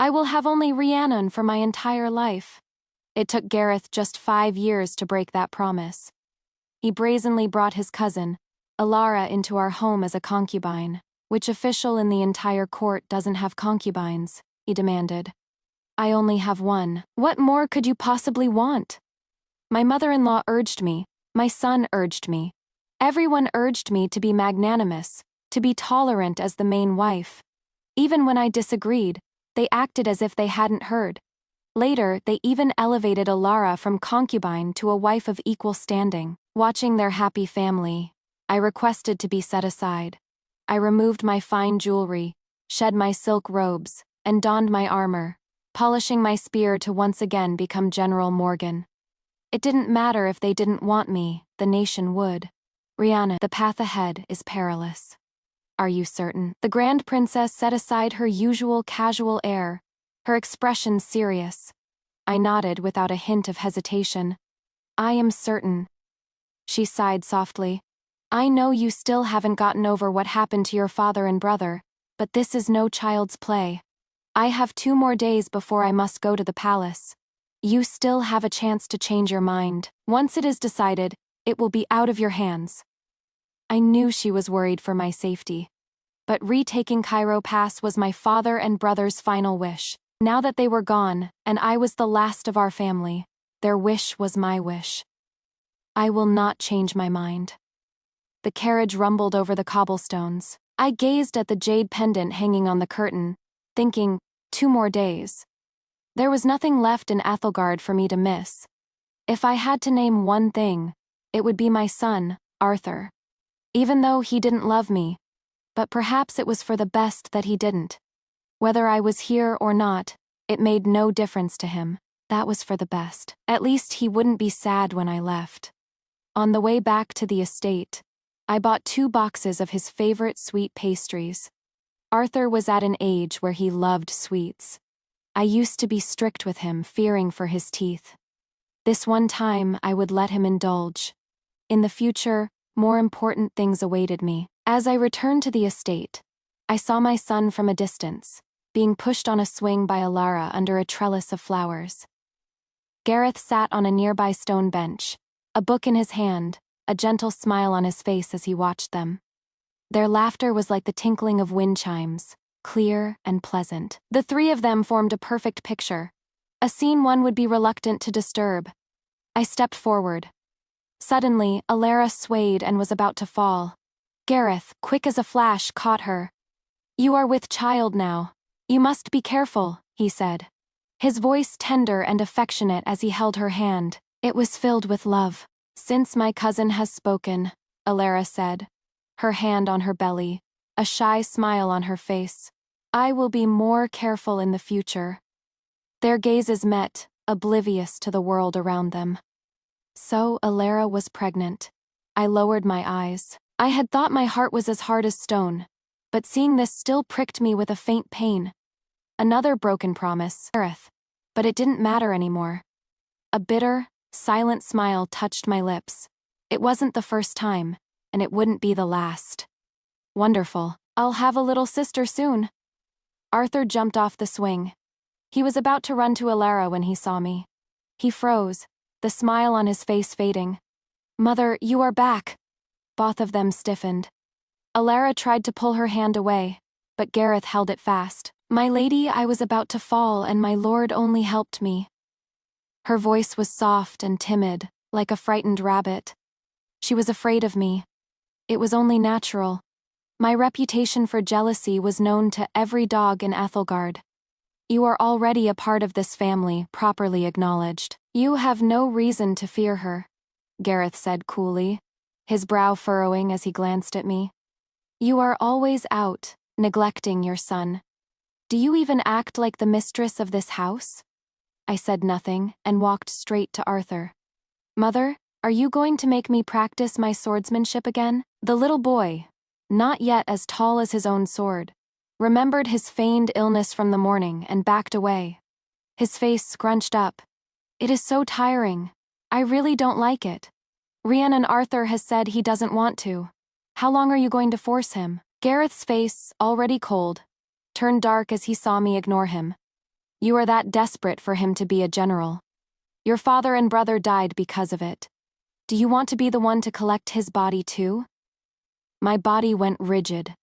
I will have only Rianan for my entire life. It took Gareth just 5 years to break that promise. He brazenly brought his cousin, Alara, into our home as a concubine. Which official in the entire court doesn't have concubines? He demanded. I only have one. What more could you possibly want? My mother-in-law urged me. My son urged me. Everyone urged me to be magnanimous, to be tolerant as the main wife. Even when I disagreed, they acted as if they hadn't heard. Later, they even elevated Alara from concubine to a wife of equal standing. Watching their happy family, I requested to be set aside. I removed my fine jewelry, shed my silk robes, and donned my armor, polishing my spear to once again become General Morgan. It didn't matter if they didn't want me, the nation would. Rianan, the path ahead is perilous. Are you certain? The Grand Princess set aside her usual casual air, her expression serious. I nodded without a hint of hesitation. I am certain. She sighed softly. I know you still haven't gotten over what happened to your father and brother, but this is no child's play. I have 2 more days before I must go to the palace. You still have a chance to change your mind. Once it is decided, it will be out of your hands. I knew she was worried for my safety. But retaking Cairo Pass was my father and brother's final wish. Now that they were gone, and I was the last of our family, their wish was my wish. I will not change my mind. The carriage rumbled over the cobblestones. I gazed at the jade pendant hanging on the curtain, thinking, 2 more days. There was nothing left in Athelgard for me to miss. If I had to name one thing, it would be my son, Arthur. Even though he didn't love me, but perhaps it was for the best that he didn't. Whether I was here or not, it made no difference to him. That was for the best. At least he wouldn't be sad when I left. On the way back to the estate, I bought 2 boxes of his favorite sweet pastries. Arthur was at an age where he loved sweets. I used to be strict with him, fearing for his teeth. This one time, I would let him indulge. In the future, more important things awaited me. As I returned to the estate, I saw my son from a distance, being pushed on a swing by Alara under a trellis of flowers. Gareth sat on a nearby stone bench, a book in his hand, a gentle smile on his face as he watched them. Their laughter was like the tinkling of wind chimes, clear and pleasant. The 3 of them formed a perfect picture, a scene one would be reluctant to disturb. I stepped forward. Suddenly, Alara swayed and was about to fall. Gareth, quick as a flash, caught her. You are with child now. You must be careful, he said. His voice tender and affectionate as he held her hand. It was filled with love. Since my cousin has spoken, Alara said, her hand on her belly, a shy smile on her face. I will be more careful in the future. Their gazes met, oblivious to the world around them. So Alara was pregnant. I lowered my eyes. I had thought my heart was as hard as stone, but seeing this still pricked me with a faint pain. Another broken promise, Gareth, but it didn't matter anymore. A bitter, silent smile touched my lips. It wasn't the first time, and it wouldn't be the last. Wonderful. I'll have a little sister soon. Arthur jumped off the swing. He was about to run to Alara when he saw me. He froze, the smile on his face fading. Mother, you are back. Both of them stiffened. Alara tried to pull her hand away, but Gareth held it fast. My lady, I was about to fall, and my lord only helped me. Her voice was soft and timid, like a frightened rabbit. She was afraid of me. It was only natural. My reputation for jealousy was known to every dog in Athelgard. You are already a part of this family, properly acknowledged. You have no reason to fear her, Gareth said coolly, his brow furrowing as he glanced at me. You are always out, neglecting your son. Do you even act like the mistress of this house? I said nothing and walked straight to Arthur. Mother, are you going to make me practice my swordsmanship again? The little boy, not yet as tall as his own sword, remembered his feigned illness from the morning and backed away. His face scrunched up. It is so tiring. I really don't like it. Rianan Arthur has said he doesn't want to. How long are you going to force him? Gareth's face, already cold, turned dark as he saw me ignore him. You are that desperate for him to be a general. Your father and brother died because of it. Do you want to be the one to collect his body too? My body went rigid.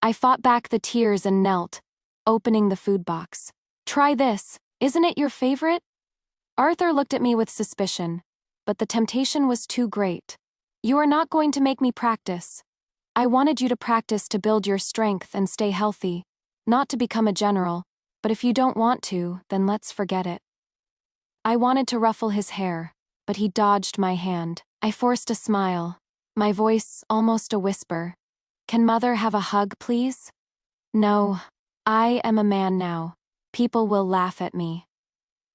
I fought back the tears and knelt, opening the food box. Try this, isn't it your favorite? Arthur looked at me with suspicion, but the temptation was too great. You are not going to make me practice. I wanted you to practice to build your strength and stay healthy, not to become a general, but if you don't want to, then let's forget it. I wanted to ruffle his hair, but he dodged my hand. I forced a smile, my voice almost a whisper. Can Mother have a hug, please? No, I am a man now. People will laugh at me.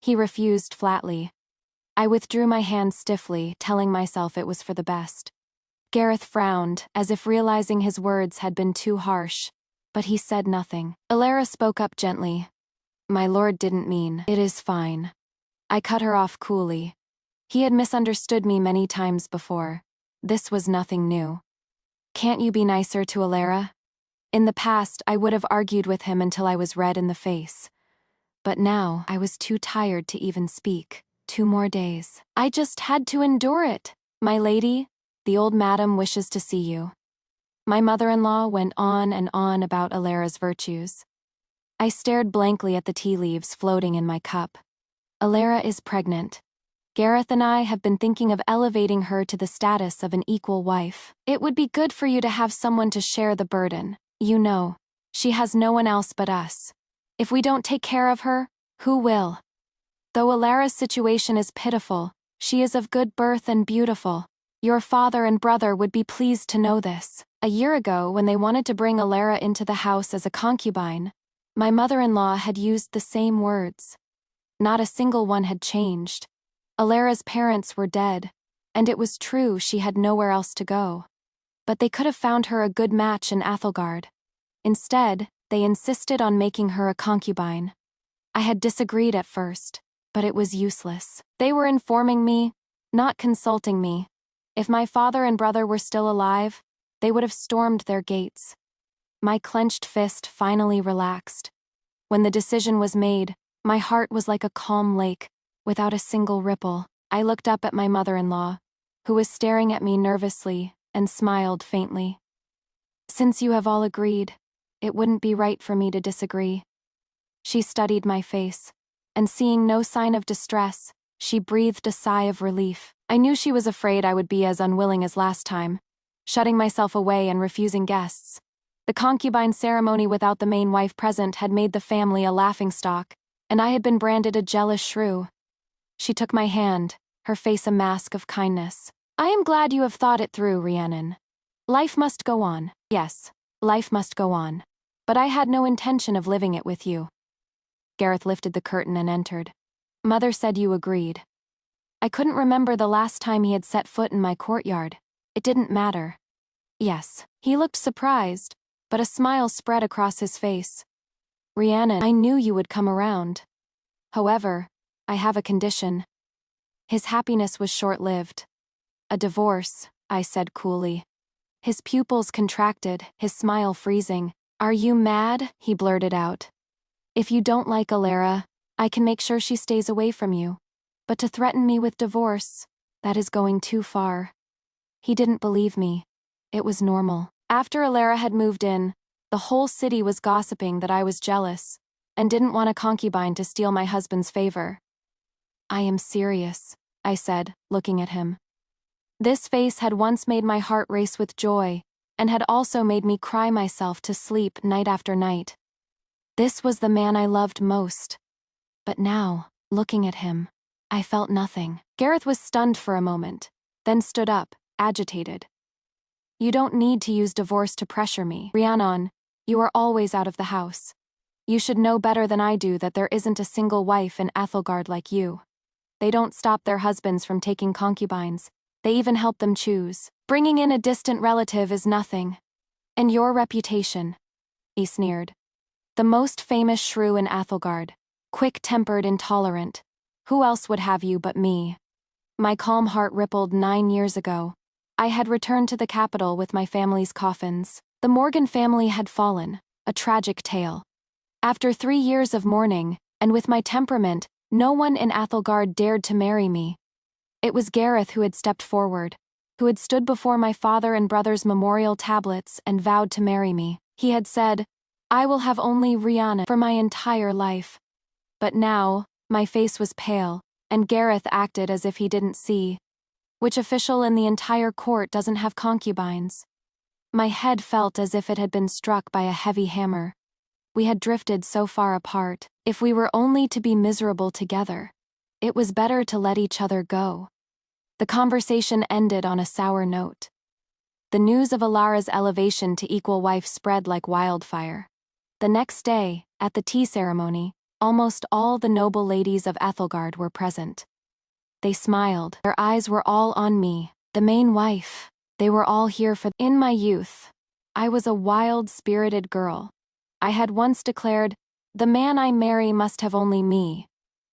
He refused flatly. I withdrew my hand stiffly, telling myself it was for the best. Gareth frowned, as if realizing his words had been too harsh, but he said nothing. Alara spoke up gently. My lord didn't mean. It is fine. I cut her off coolly. He had misunderstood me many times before. This was nothing new. Can't you be nicer to Alara? In the past, I would have argued with him until I was red in the face. But now, I was too tired to even speak. 2 more days. I just had to endure it. My lady, the old madam wishes to see you. My mother-in-law went on and on about Alara's virtues. I stared blankly at the tea leaves floating in my cup. Alara is pregnant. Gareth and I have been thinking of elevating her to the status of an equal wife. It would be good for you to have someone to share the burden. You know, she has no one else but us. If we don't take care of her, who will? Though Alara's situation is pitiful, she is of good birth and beautiful. Your father and brother would be pleased to know this. A year ago, when they wanted to bring Alara into the house as a concubine, my mother-in-law had used the same words. Not a single one had changed. Alara's parents were dead, and it was true she had nowhere else to go. But they could have found her a good match in Athelgard. Instead, they insisted on making her a concubine. I had disagreed at first, but it was useless. They were informing me, not consulting me. If my father and brother were still alive, they would have stormed their gates. My clenched fist finally relaxed. When the decision was made, my heart was like a calm lake, without a single ripple. I looked up at my mother-in-law, who was staring at me nervously, and smiled faintly. Since you have all agreed, it wouldn't be right for me to disagree. She studied my face, and seeing no sign of distress, she breathed a sigh of relief. I knew she was afraid I would be as unwilling as last time, shutting myself away and refusing guests. The concubine ceremony without the main wife present had made the family a laughingstock, and I had been branded a jealous shrew. She took my hand, her face a mask of kindness. I am glad you have thought it through, Rianan. Life must go on. Yes, life must go on. But I had no intention of living it with you. Gareth lifted the curtain and entered. Mother said you agreed. I couldn't remember the last time he had set foot in my courtyard. It didn't matter. Yes. He looked surprised, but a smile spread across his face. Rianan, I knew you would come around. However, I have a condition. His happiness was short-lived. A divorce, I said coolly. His pupils contracted, his smile freezing. Are you mad? He blurted out. If you don't like Alara, I can make sure she stays away from you. But to threaten me with divorce, that is going too far. He didn't believe me. It was normal. After Alara had moved in, the whole city was gossiping that I was jealous, and didn't want a concubine to steal my husband's favor. I am serious, I said, looking at him. This face had once made my heart race with joy, and had also made me cry myself to sleep night after night. This was the man I loved most. But now, looking at him, I felt nothing. Gareth was stunned for a moment, then stood up, agitated. You don't need to use divorce to pressure me. Rianan, you are always out of the house. You should know better than I do that there isn't a single wife in Athelgard like you. They don't stop their husbands from taking concubines. They even help them choose. Bringing in a distant relative is nothing. And your reputation, he sneered. The most famous shrew in Athelgard. Quick-tempered, intolerant. Who else would have you but me? My calm heart rippled 9 years ago. I had returned to the capital with my family's coffins. The Morgan family had fallen, a tragic tale. After 3 years of mourning, and with my temperament, no one in Athelgard dared to marry me. It was Gareth who had stepped forward, who had stood before my father and brother's memorial tablets and vowed to marry me. He had said, "I will have only Rianan for my entire life." But now, my face was pale, and Gareth acted as if he didn't see. Which official in the entire court doesn't have concubines? My head felt as if it had been struck by a heavy hammer. We had drifted so far apart. If we were only to be miserable together, it was better to let each other go. The conversation ended on a sour note. The news of Alara's elevation to equal wife spread like wildfire. The next day, at the tea ceremony, almost all the noble ladies of Ethelgard were present. They smiled. Their eyes were all on me, the main wife. They were all here for. In my youth, I was a wild-spirited girl. I had once declared, "The man I marry must have only me.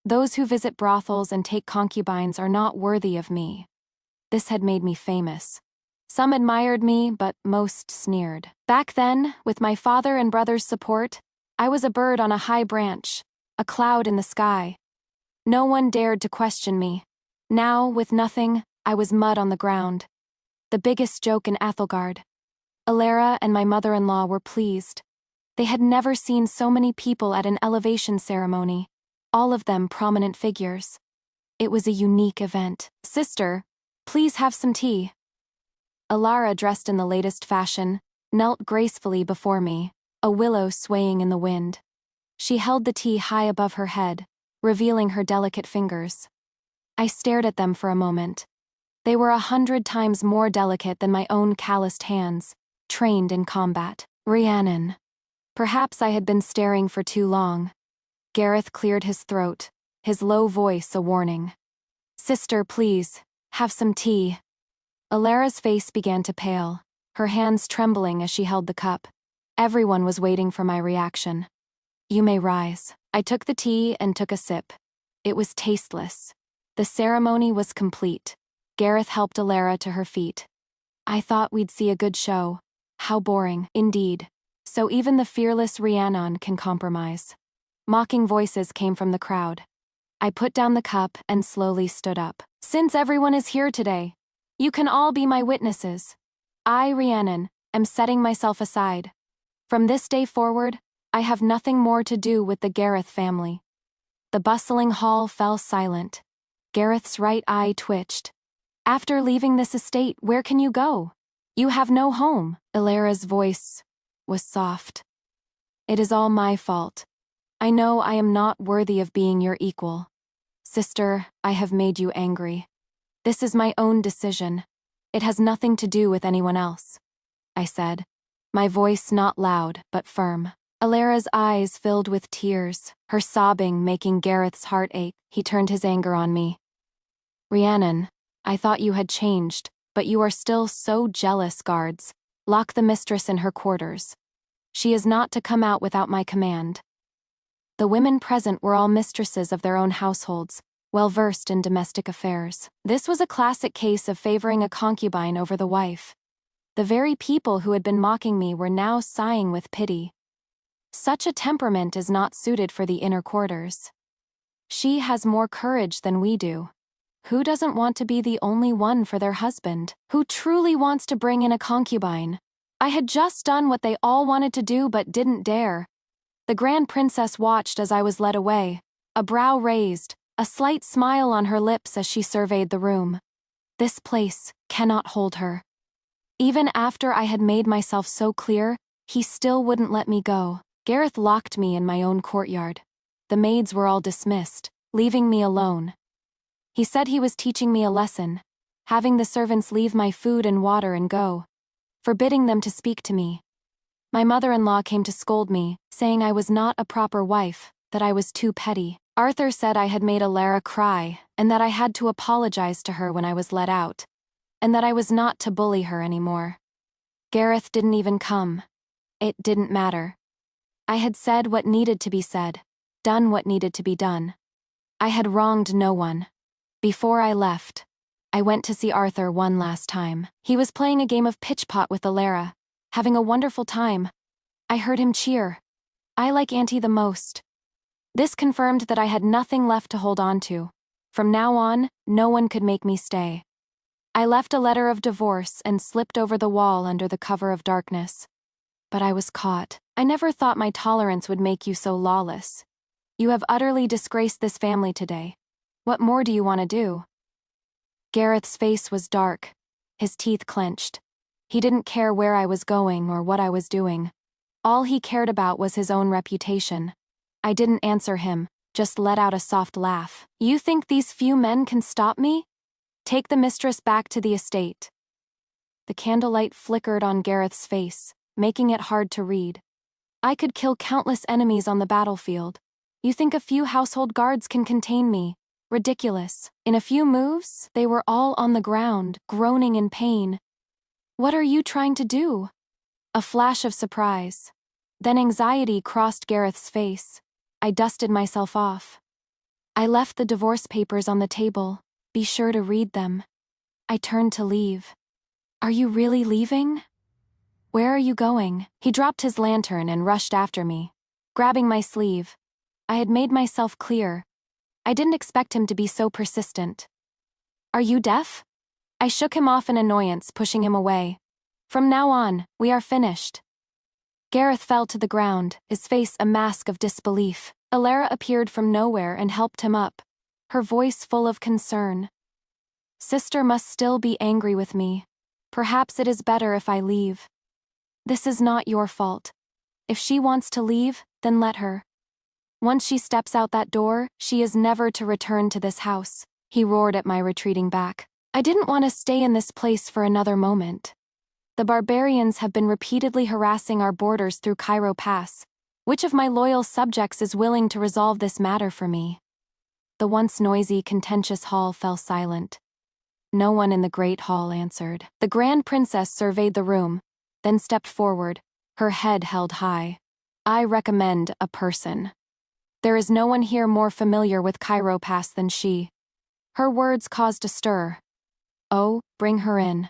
Those who visit brothels and take concubines are not worthy of me." This had made me famous. Some admired me, but most sneered. Back then, with my father and brother's support, I was a bird on a high branch, a cloud in the sky. No one dared to question me. Now, with nothing, I was mud on the ground. The biggest joke in Athelgard. Alara and my mother-in-law were pleased. They had never seen so many people at an elevation ceremony, all of them prominent figures. It was a unique event. "Sister, please have some tea." Alara, dressed in the latest fashion, knelt gracefully before me, a willow swaying in the wind. She held the tea high above her head, revealing her delicate fingers. I stared at them for a moment. They were 100 times more delicate than my own calloused hands, trained in combat. Rianan. Perhaps I had been staring for too long. Gareth cleared his throat, his low voice a warning. "Sister, please, have some tea." Alara's face began to pale, her hands trembling as she held the cup. Everyone was waiting for my reaction. "You may rise." I took the tea and took a sip. It was tasteless. The ceremony was complete. Gareth helped Alara to her feet. I thought we'd see a good show. How boring, indeed. So even the fearless Rianan can compromise. Mocking voices came from the crowd. I put down the cup and slowly stood up. "Since everyone is here today, you can all be my witnesses. I, Rianan, am setting myself aside. From this day forward, I have nothing more to do with the Gareth family." The bustling hall fell silent. Gareth's right eye twitched. "After leaving this estate, where can you go? You have no home." Alara's voice was soft. "It is all my fault. I know I am not worthy of being your equal. Sister, I have made you angry. This is my own decision. It has nothing to do with anyone else," I said, my voice not loud but firm. Alara's eyes filled with tears, her sobbing making Gareth's heart ache. He turned his anger on me. "Rianan, I thought you had changed, but you are still so jealous, guards. Lock the mistress in her quarters. She is not to come out without my command." The women present were all mistresses of their own households, well-versed in domestic affairs. This was a classic case of favoring a concubine over the wife. The very people who had been mocking me were now sighing with pity. Such a temperament is not suited for the inner quarters. She has more courage than we do. Who doesn't want to be the only one for their husband? Who truly wants to bring in a concubine? I had just done what they all wanted to do but didn't dare. The Grand Princess watched as I was led away, a brow raised, a slight smile on her lips as she surveyed the room. This place cannot hold her. Even after I had made myself so clear, he still wouldn't let me go. Gareth locked me in my own courtyard. The maids were all dismissed, leaving me alone. He said he was teaching me a lesson, having the servants leave my food and water and go, forbidding them to speak to me. My mother-in-law came to scold me, saying I was not a proper wife, that I was too petty. Arthur said I had made Alara cry, and that I had to apologize to her when I was let out, and that I was not to bully her anymore. Gareth didn't even come. It didn't matter. I had said what needed to be said, done what needed to be done. I had wronged no one. Before I left, I went to see Arthur one last time. He was playing a game of pitch-pot with Alara, having a wonderful time. I heard him cheer. I like Auntie the most. This confirmed that I had nothing left to hold on to. From now on, no one could make me stay. I left a letter of divorce and slipped over the wall under the cover of darkness. But I was caught. I never thought my tolerance would make you so lawless. You have utterly disgraced this family today. What more do you want to do? Gareth's face was dark, his teeth clenched. He didn't care where I was going or what I was doing. All he cared about was his own reputation. I didn't answer him, just let out a soft laugh. You think these few men can stop me? Take the mistress back to the estate. The candlelight flickered on Gareth's face, making it hard to read. I could kill countless enemies on the battlefield. You think a few household guards can contain me? Ridiculous. In a few moves, they were all on the ground, groaning in pain. What are you trying to do? A flash of surprise. Then anxiety crossed Gareth's face. I dusted myself off. I left the divorce papers on the table. Be sure to read them. I turned to leave. Are you really leaving? Where are you going? He dropped his lantern and rushed after me, grabbing my sleeve. I had made myself clear. I didn't expect him to be so persistent. Are you deaf? I shook him off in annoyance, pushing him away. From now on, we are finished. Gareth fell to the ground, his face a mask of disbelief. Alara appeared from nowhere and helped him up, her voice full of concern. Sister must still be angry with me. Perhaps it is better if I leave. This is not your fault. If she wants to leave, then let her. Once she steps out that door, she is never to return to this house. He roared at my retreating back. I didn't want to stay in this place for another moment. The barbarians have been repeatedly harassing our borders through Cairo Pass. Which of my loyal subjects is willing to resolve this matter for me? The once noisy, contentious hall fell silent. No one in the great hall answered. The Grand Princess surveyed the room, then stepped forward, her head held high. I recommend a person. There is no one here more familiar with Cairo Pass than she. Her words caused a stir. Oh, bring her in.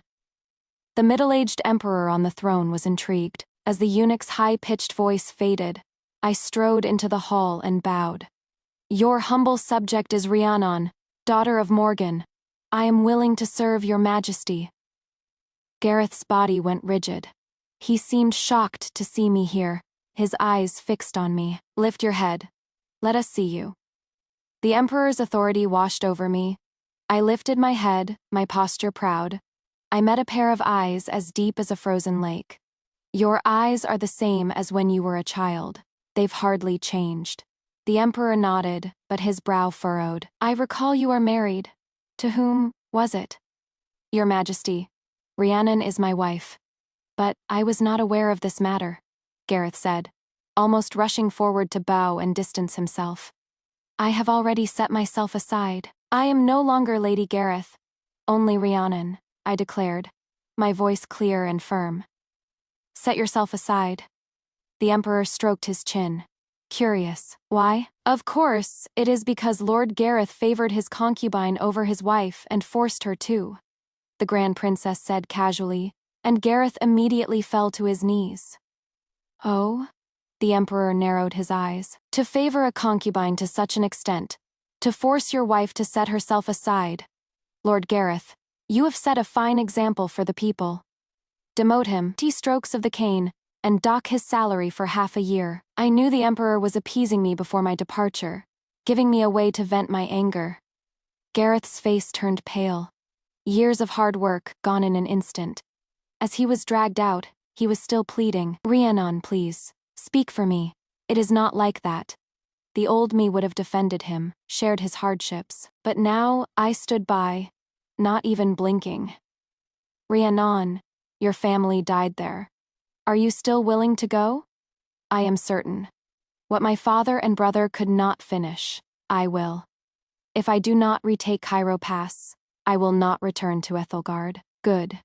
The middle-aged emperor on the throne was intrigued. As the eunuch's high-pitched voice faded, I strode into the hall and bowed. Your humble subject is Rianan, daughter of Morgan. I am willing to serve your majesty. Gareth's body went rigid. He seemed shocked to see me here, his eyes fixed on me. Lift your head. Let us see you. The emperor's authority washed over me. I lifted my head, my posture proud. I met a pair of eyes as deep as a frozen lake. Your eyes are the same as when you were a child. They've hardly changed. The emperor nodded, but his brow furrowed. I recall you are married. To whom was it? Your Majesty. Rianan is my wife. But I was not aware of this matter, Gareth said, almost rushing forward to bow and distance himself. I have already set myself aside. I am no longer Lady Gareth. Only Rianan, I declared, my voice clear and firm. Set yourself aside. The emperor stroked his chin. Curious. Why? Of course, it is because Lord Gareth favored his concubine over his wife and forced her to, the Grand Princess said casually, and Gareth immediately fell to his knees. Oh? The emperor narrowed his eyes. To favor a concubine to such an extent, to force your wife to set herself aside. Lord Gareth, you have set a fine example for the people. Demote him, 20 strokes of the cane, and dock his salary for half a year. I knew the emperor was appeasing me before my departure, giving me a way to vent my anger. Gareth's face turned pale. Years of hard work, gone in an instant. As he was dragged out, he was still pleading. Rianan, please, speak for me. It is not like that. The old me would have defended him, shared his hardships, but now I stood by, not even blinking. Rianan, your family died there. Are you still willing to go? I am certain. What my father and brother could not finish, I will. If I do not retake Cairo Pass, I will not return to Ethelgard. Good.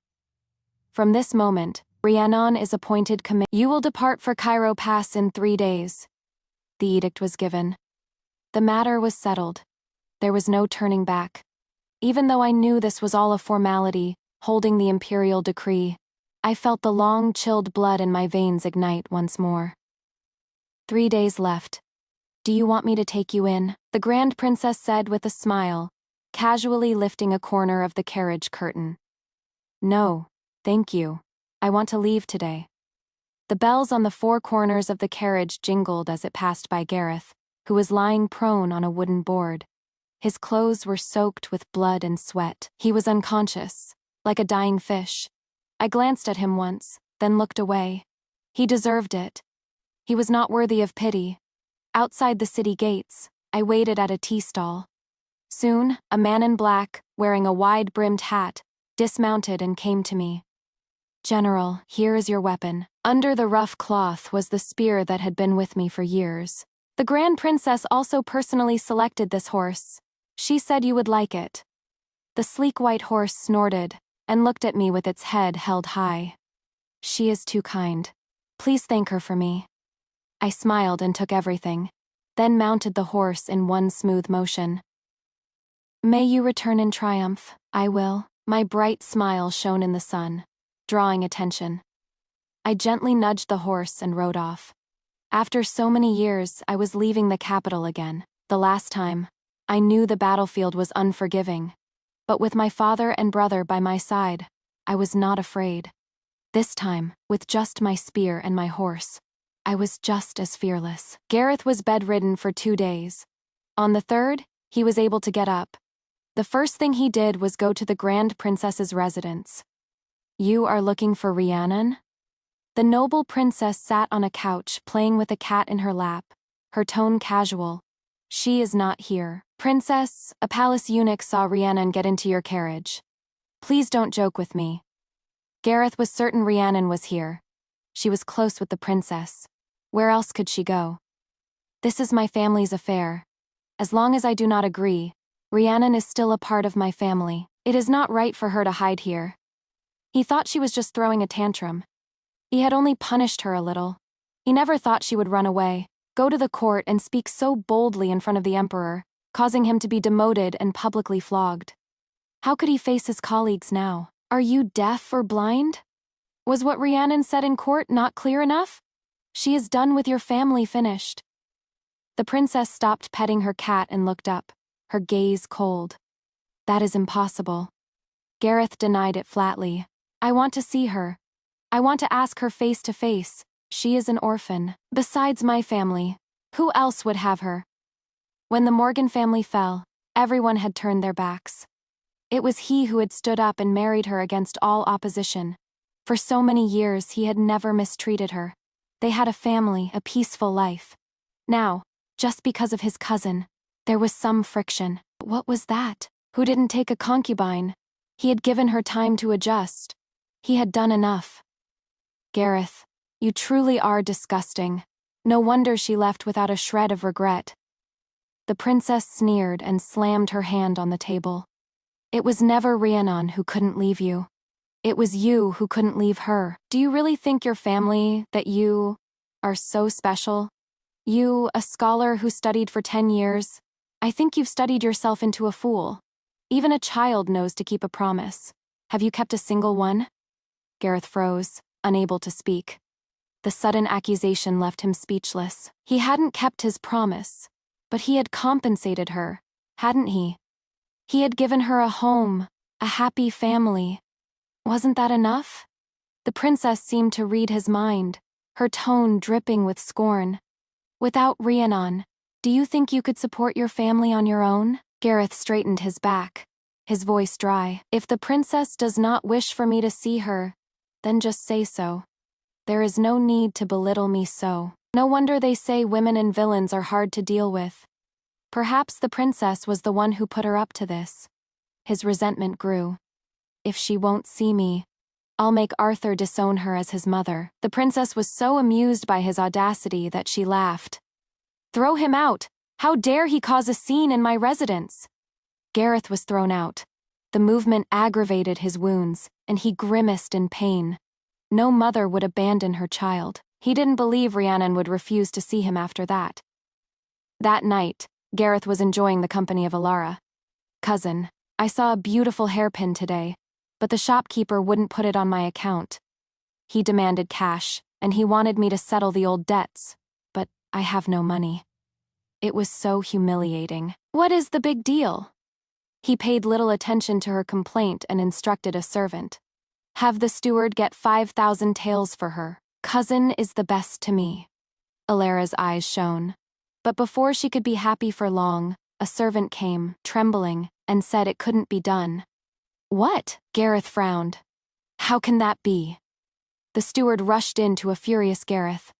From this moment, Rianan is appointed commander. You will depart for Cairo Pass in 3 days. The edict was given. The matter was settled. There was no turning back. Even though I knew this was all a formality, holding the imperial decree, I felt the long, chilled blood in my veins ignite once more. 3 days left. Do you want me to take you in? The Grand Princess said with a smile, casually lifting a corner of the carriage curtain. No, thank you. I want to leave today. The bells on the four corners of the carriage jingled as it passed by Gareth, who was lying prone on a wooden board. His clothes were soaked with blood and sweat. He was unconscious, like a dying fish. I glanced at him once, then looked away. He deserved it. He was not worthy of pity. Outside the city gates, I waited at a tea stall. Soon, a man in black, wearing a wide-brimmed hat, dismounted and came to me. General, here is your weapon. Under the rough cloth was the spear that had been with me for years. The Grand Princess also personally selected this horse. She said you would like it. The sleek white horse snorted and looked at me with its head held high. She is too kind. Please thank her for me. I smiled and took everything, then mounted the horse in one smooth motion. May you return in triumph. I will. My bright smile shone in the sun, drawing attention. I gently nudged the horse and rode off. After so many years, I was leaving the capital again. The last time, I knew the battlefield was unforgiving. But with my father and brother by my side, I was not afraid. This time, with just my spear and my horse, I was just as fearless. Gareth was bedridden for 2 days. On the third, he was able to get up. The first thing he did was go to the Grand Princess's residence. You are looking for Rianan? The noble princess sat on a couch playing with a cat in her lap, her tone casual. She is not here. Princess, a palace eunuch saw Rianan get into your carriage. Please don't joke with me. Gareth was certain Rianan was here. She was close with the princess. Where else could she go? This is my family's affair. As long as I do not agree, Rianan is still a part of my family. It is not right for her to hide here. He thought she was just throwing a tantrum. He had only punished her a little. He never thought she would run away, go to the court and speak so boldly in front of the emperor, causing him to be demoted and publicly flogged. How could he face his colleagues now? Are you deaf or blind? Was what Rianan said in court not clear enough? She is done with your family finished. The princess stopped petting her cat and looked up, her gaze cold. That is impossible. Gareth denied it flatly. I want to see her. I want to ask her face to face. She is an orphan. Besides my family, who else would have her? When the Morgan family fell, everyone had turned their backs. It was he who had stood up and married her against all opposition. For so many years he had never mistreated her. They had a family, a peaceful life. Now, just because of his cousin, there was some friction. What was that? Who didn't take a concubine? He had given her time to adjust. He had done enough. Gareth, you truly are disgusting. No wonder she left without a shred of regret. The princess sneered and slammed her hand on the table. It was never Rianan who couldn't leave you. It was you who couldn't leave her. Do you really think your family, that you, are so special? You, a scholar who studied for 10 years, I think you've studied yourself into a fool. Even a child knows to keep a promise. Have you kept a single one? Gareth froze, unable to speak. The sudden accusation left him speechless. He hadn't kept his promise, but he had compensated her, hadn't he? He had given her a home, a happy family. Wasn't that enough? The princess seemed to read his mind, her tone dripping with scorn. Without Rianan, do you think you could support your family on your own? Gareth straightened his back, his voice dry. If the princess does not wish for me to see her, then just say so. There is no need to belittle me so. No wonder they say women and villains are hard to deal with. Perhaps the princess was the one who put her up to this. His resentment grew. If she won't see me, I'll make Arthur disown her as his mother. The princess was so amused by his audacity that she laughed. Throw him out! How dare he cause a scene in my residence? Gareth was thrown out. The movement aggravated his wounds, and he grimaced in pain. No mother would abandon her child. He didn't believe Rianan would refuse to see him after that. That night, Gareth was enjoying the company of Alara. Cousin, I saw a beautiful hairpin today, but the shopkeeper wouldn't put it on my account. He demanded cash, and he wanted me to settle the old debts, but I have no money. It was so humiliating. What is the big deal? He paid little attention to her complaint and instructed a servant. Have the steward get 5,000 taels for her. Cousin is the best to me. Alara's eyes shone. But before she could be happy for long, a servant came, trembling, and said it couldn't be done. What? Gareth frowned. How can that be? The steward rushed in to a furious Gareth.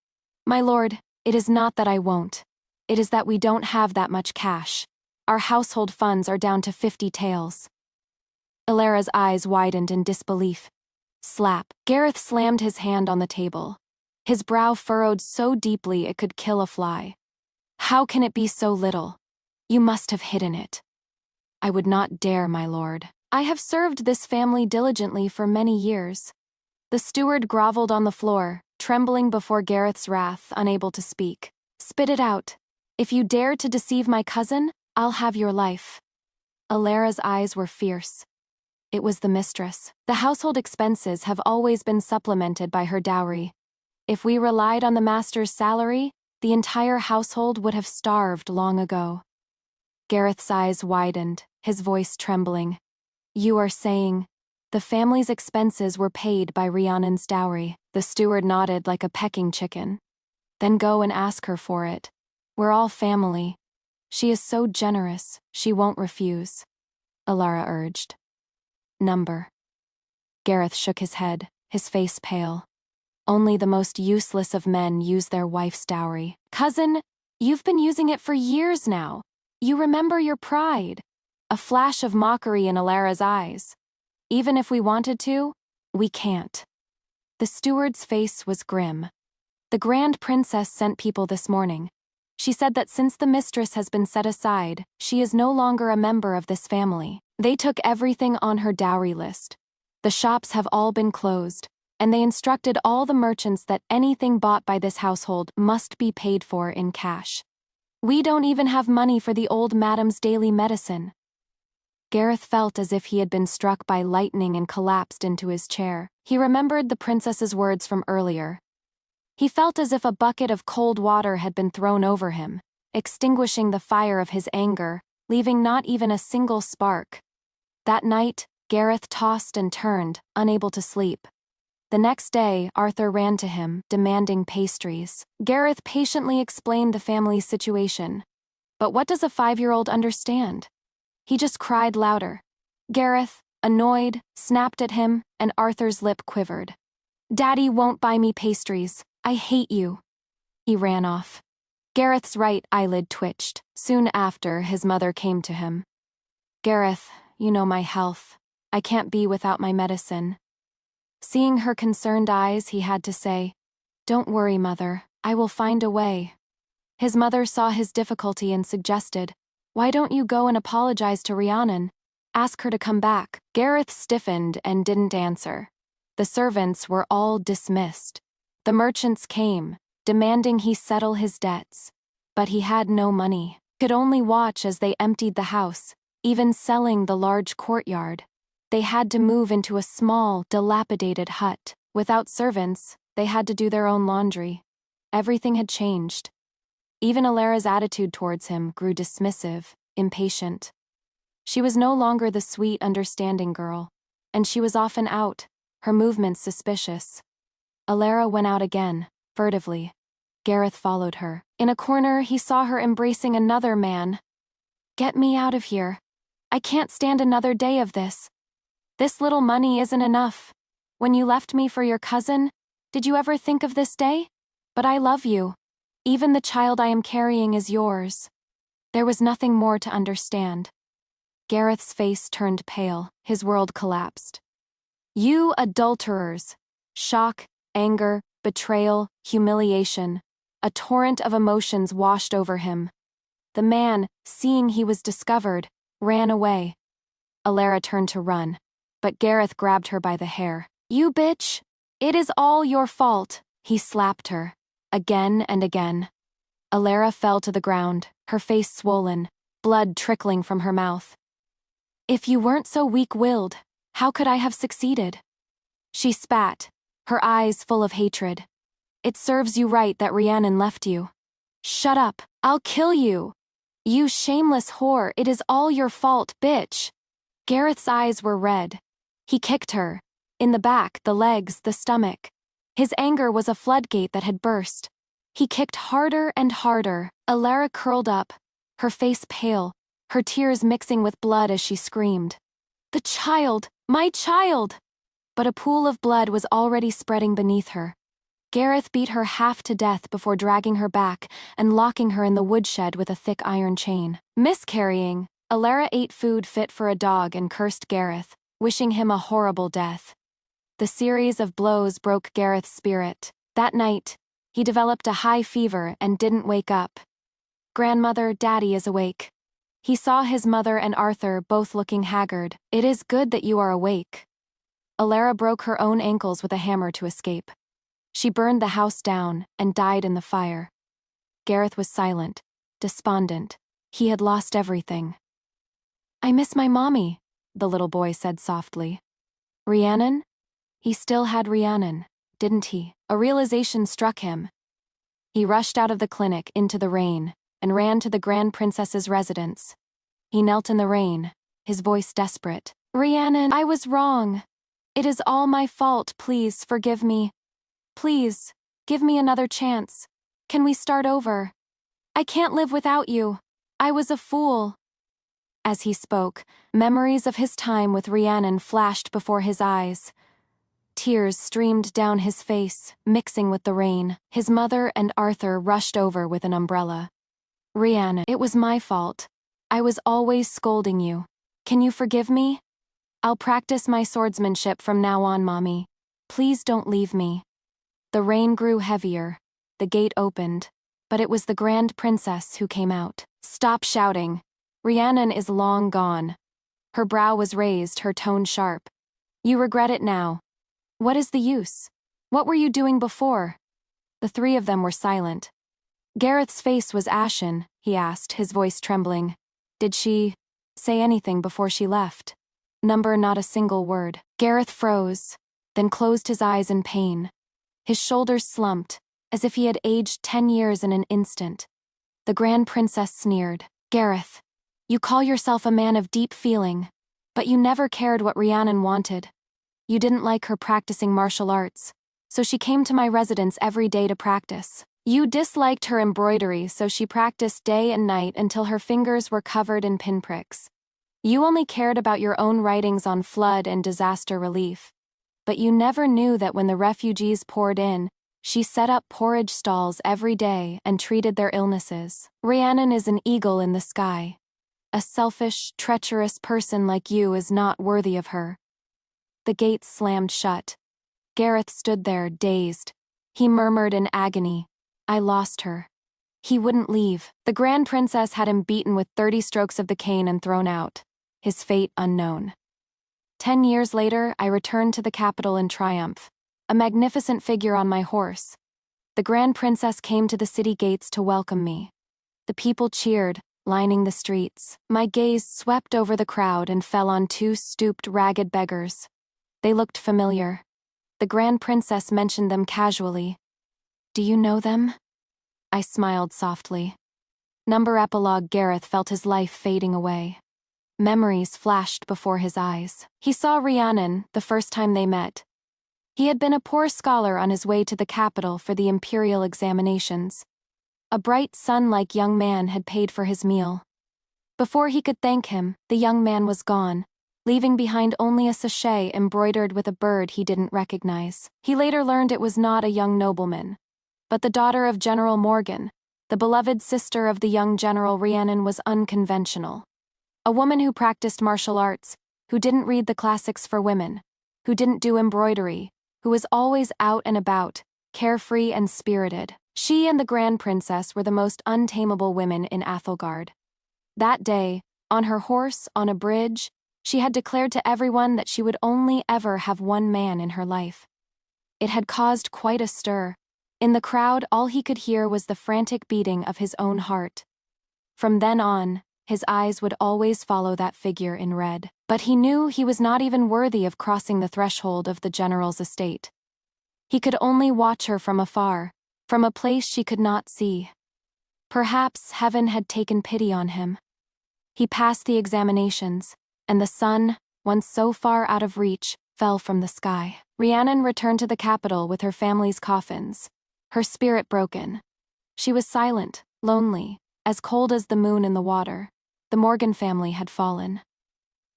My lord, it is not that I won't. It is that we don't have that much cash. Our household funds are down to 50 taels. Alara's eyes widened in disbelief. Slap. Gareth slammed his hand on the table. His brow furrowed so deeply it could kill a fly. How can it be so little? You must have hidden it. I would not dare, my lord. I have served this family diligently for many years. The steward groveled on the floor, trembling before Gareth's wrath, unable to speak. Spit it out. If you dare to deceive my cousin, I'll have your life. Alara's eyes were fierce. It was the mistress. The household expenses have always been supplemented by her dowry. If we relied on the master's salary, the entire household would have starved long ago. Gareth's eyes widened, his voice trembling. You are saying, the family's expenses were paid by Rianan's dowry. The steward nodded like a pecking chicken. Then go and ask her for it. We're all family. She is so generous, she won't refuse. Alara urged. Number. Gareth shook his head, his face pale. Only the most useless of men use their wife's dowry. Cousin, you've been using it for years now. You remember your pride. A flash of mockery in Alara's eyes. Even if we wanted to, we can't. The steward's face was grim. The Grand Princess sent people this morning. She said that since the mistress has been set aside, she is no longer a member of this family. They took everything on her dowry list. The shops have all been closed, and they instructed all the merchants that anything bought by this household must be paid for in cash. We don't even have money for the old madam's daily medicine. Gareth felt as if he had been struck by lightning and collapsed into his chair. He remembered the princess's words from earlier. He felt as if a bucket of cold water had been thrown over him, extinguishing the fire of his anger, leaving not even a single spark. That night, Gareth tossed and turned, unable to sleep. The next day, Arthur ran to him, demanding pastries. Gareth patiently explained the family's situation. But what does a 5-year-old understand? He just cried louder. Gareth, annoyed, snapped at him, and Arthur's lip quivered. Daddy won't buy me pastries. I hate you. He ran off. Gareth's right eyelid twitched. Soon after, his mother came to him. Gareth, you know my health. I can't be without my medicine. Seeing her concerned eyes, he had to say, Don't worry, mother. I will find a way. His mother saw his difficulty and suggested, Why don't you go and apologize to Rianan? Ask her to come back. Gareth stiffened and didn't answer. The servants were all dismissed. The merchants came, demanding he settle his debts. But he had no money. Could only watch as they emptied the house, even selling the large courtyard. They had to move into a small, dilapidated hut. Without servants, they had to do their own laundry. Everything had changed. Even Alara's attitude towards him grew dismissive, impatient. She was no longer the sweet, understanding girl, and she was often out, her movements suspicious. Alara went out again, furtively. Gareth followed her. In a corner, he saw her embracing another man. Get me out of here. I can't stand another day of this. This little money isn't enough. When you left me for your cousin, did you ever think of this day? But I love you. Even the child I am carrying is yours. There was nothing more to understand. Gareth's face turned pale, his world collapsed. You adulterers! Shock, anger, betrayal, humiliation. A torrent of emotions washed over him. The man, seeing he was discovered, ran away. Alara turned to run, but Gareth grabbed her by the hair. You bitch! It is all your fault! He slapped her, again and again. Alara fell to the ground, her face swollen, blood trickling from her mouth. If you weren't so weak-willed, how could I have succeeded? She spat, her eyes full of hatred. It serves you right that Rianan left you. "Shut up, I'll kill you! You shameless whore, it is all your fault, bitch!" Gareth's eyes were red. He kicked her. In the back, the legs, the stomach. His anger was a floodgate that had burst. He kicked harder and harder. Alara curled up, her face pale, her tears mixing with blood as she screamed. "The child! My child!" But a pool of blood was already spreading beneath her. Gareth beat her half to death before dragging her back and locking her in the woodshed with a thick iron chain. Miscarrying, Alara ate food fit for a dog and cursed Gareth, wishing him a horrible death. The series of blows broke Gareth's spirit. That night, he developed a high fever and didn't wake up. "Grandmother, Daddy is awake." He saw his mother and Arthur both looking haggard. "It is good that you are awake." Alara broke her own ankles with a hammer to escape. She burned the house down and died in the fire. Gareth was silent, despondent. He had lost everything. "I miss my mommy," the little boy said softly. "Rianan?" He still had Rianan, didn't he? A realization struck him. He rushed out of the clinic into the rain and ran to the Grand Princess's residence. He knelt in the rain, his voice desperate. "Rianan, I was wrong. It is all my fault, please forgive me. Please, give me another chance. Can we start over? I can't live without you. I was a fool." As he spoke, memories of his time with Rianan flashed before his eyes. Tears streamed down his face, mixing with the rain. His mother and Arthur rushed over with an umbrella. "Rianan, it was my fault. I was always scolding you. Can you forgive me? I'll practice my swordsmanship from now on, Mommy. Please don't leave me." The rain grew heavier. The gate opened, but it was the Grand Princess who came out. "Stop shouting. Rianan is long gone." Her brow was raised, her tone sharp. "You regret it now. What is the use? What were you doing before?" The three of them were silent. Gareth's face was ashen. He asked, his voice trembling. "Did she say anything before she left?" Not a single word. Gareth froze, then closed his eyes in pain. His shoulders slumped, as if he had aged 10 years in an instant. The Grand Princess sneered. "Gareth, you call yourself a man of deep feeling, but you never cared what Rianan wanted. You didn't like her practicing martial arts, so she came to my residence every day to practice. You disliked her embroidery, so she practiced day and night until her fingers were covered in pinpricks. You only cared about your own writings on flood and disaster relief. But you never knew that when the refugees poured in, she set up porridge stalls every day and treated their illnesses. Rianan is an eagle in the sky. A selfish, treacherous person like you is not worthy of her." The gates slammed shut. Gareth stood there, dazed. He murmured in agony, "I lost her." He wouldn't leave. The Grand Princess had him beaten with 30 strokes of the cane and thrown out. His fate unknown. 10 years later, I returned to the capital in triumph, a magnificent figure on my horse. The Grand Princess came to the city gates to welcome me. The people cheered, lining the streets. My gaze swept over the crowd and fell on 2 stooped, ragged beggars. They looked familiar. The Grand Princess mentioned them casually. "Do you know them?" I smiled softly. Epilogue. Gareth felt his life fading away. Memories flashed before his eyes. He saw Rianan the first time they met. He had been a poor scholar on his way to the capital for the imperial examinations. A bright, sun-like young man had paid for his meal. Before he could thank him, the young man was gone, leaving behind only a sachet embroidered with a bird he didn't recognize. He later learned it was not a young nobleman, but the daughter of General Morgan. The beloved sister of the young General. Rianan was unconventional. A woman who practiced martial arts, who didn't read the classics for women, who didn't do embroidery, who was always out and about, carefree and spirited. She and the Grand Princess were the most untamable women in Athelgard. That day, on her horse, on a bridge, she had declared to everyone that she would only ever have one man in her life. It had caused quite a stir. In the crowd, all he could hear was the frantic beating of his own heart. From then on, his eyes would always follow that figure in red. But he knew he was not even worthy of crossing the threshold of the general's estate. He could only watch her from afar, from a place she could not see. Perhaps heaven had taken pity on him. He passed the examinations, and the sun, once so far out of reach, fell from the sky. Rianan returned to the capital with her family's coffins, her spirit broken. She was silent, lonely, as cold as the moon in the water. The Morgan family had fallen.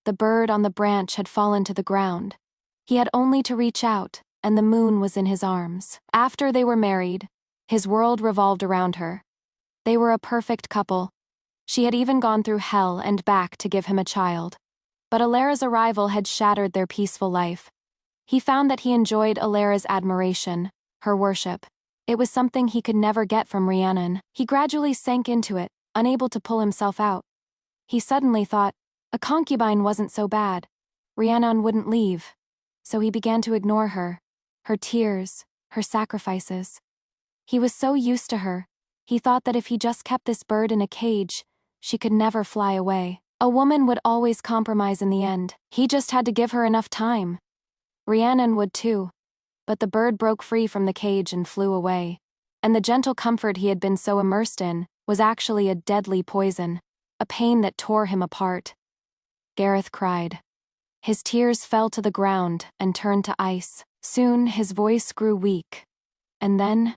The bird on the branch had fallen to the ground. He had only to reach out, and the moon was in his arms. After they were married, his world revolved around her. They were a perfect couple. She had even gone through hell and back to give him a child. But Alara's arrival had shattered their peaceful life. He found that he enjoyed Alara's admiration, her worship. It was something he could never get from Rianan. He gradually sank into it, unable to pull himself out. He suddenly thought, a concubine wasn't so bad. Rianan wouldn't leave. So he began to ignore her tears, her sacrifices. He was so used to her. He thought that if he just kept this bird in a cage, she could never fly away. A woman would always compromise in the end. He just had to give her enough time. Rianan would too. But the bird broke free from the cage and flew away. And the gentle comfort he had been so immersed in was actually a deadly poison, a pain that tore him apart. Gareth cried. His tears fell to the ground and turned to ice. Soon his voice grew weak. And then,